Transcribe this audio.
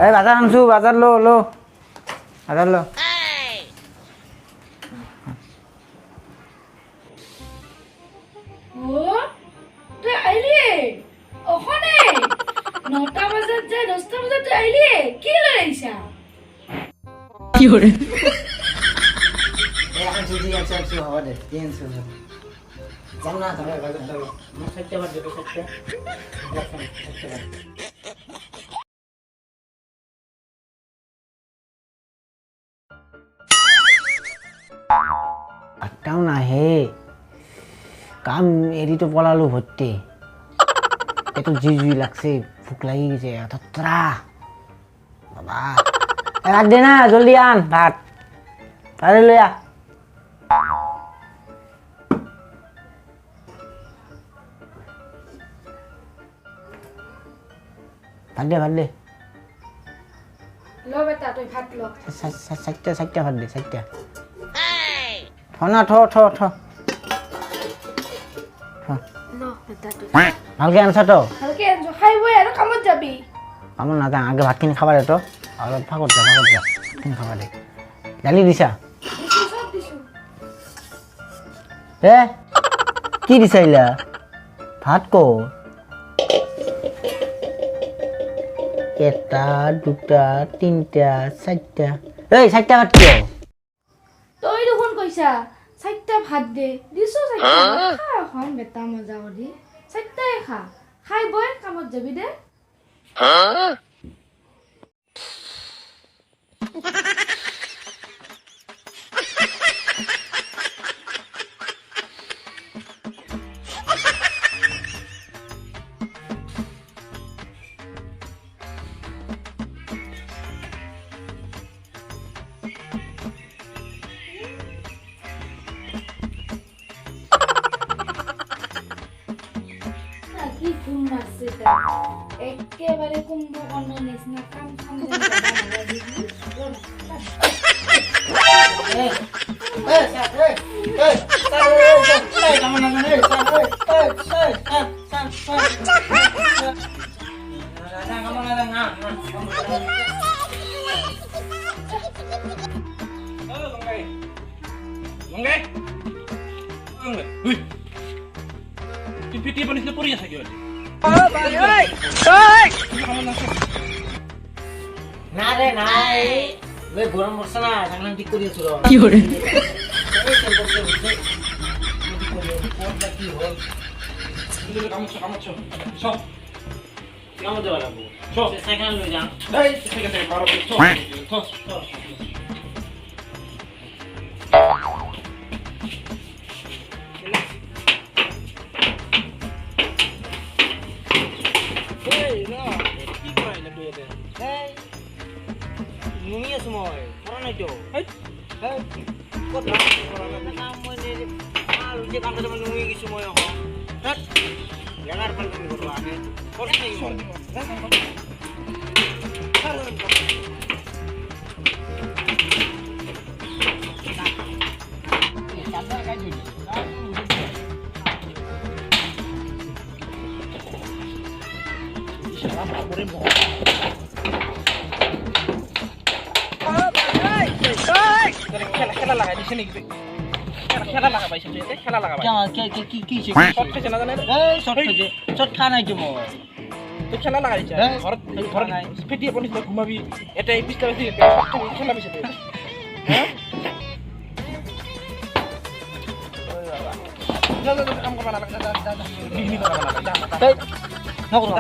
এই বাজার আনছু বাজার লো লো বাজার লো ও তুই আইলি ওখানে 9টা বাজার যায় 10টা বাজার তুই আইলি কি লইছা কি করে এই আনছু দি আনছু হওয়া দে দি আনছু জানা ধরে বাজার দাও আমার সাইডে বাদ দে সাইডে আটটাও নাহে কাম এরি তো পলালো ভর্তি এত জুই লাগছে ভুক লাগি গেছে তত্রা বাবা রাত দে না জলদি আন ভাত তাহলে লইয়া ভাত দে লো বেটা তুই ভাত লো সাইটটা ভাত দে সাইটটা থ না থ লো বেটা তুই ভালকে আনছ তো ভালকে এনজয় খাইবই আর কামত যাবি আমার না তা আগে ভাতখিনি খাবার দে তো অলপ ফাঁকত যা ভাতখিনি খাবার দে ডালি দিছা দিছু সব দিছু কি দিছাইলা ভাত কো এটা দুটা তিনটা চারটা এই চারটা ভাত কিয় তুই দেখোন কইছা 4টা ভাত দে দিছু 4টা খা এখন বেটা মজা কৰি 4টাই খা খাই বই কামত যাবি দে কি ঘুম আসছে একেবারে কুম্ভকর্ণের নিচিনা কাম পিটি বনিছিলে পৰি আছে কি না রে নাই ওই গরম পড়ছে না সামনে ঠিক করে দিছিল কি করে কি হল কামছ সব কেমন দেওয়া লাগবো সব সাইকেল লই যান এই ঠিক আছে বারো সব নুমিয়ে সময় করা নাই তো কথা কাম মানে আর যে কাম করতে নুমিয়ে কি সময় হয় হট লাগার পাল তুমি করবা আগে করতে নাই খেলা লাগাই দিছে নেকি খেলা লাগা পাইছে খেলা লাগা কি শর্ট খেছে না জানে শর্ট খা নাই তো মই তো খেলা লাগাই দিছে ঘৰত ফেটিয়ে বনিছিলে ঘুমাবি এটাই পিছটা বেশি খেলা পিছে হ্যাঁ কাম করবা না যা নকৰো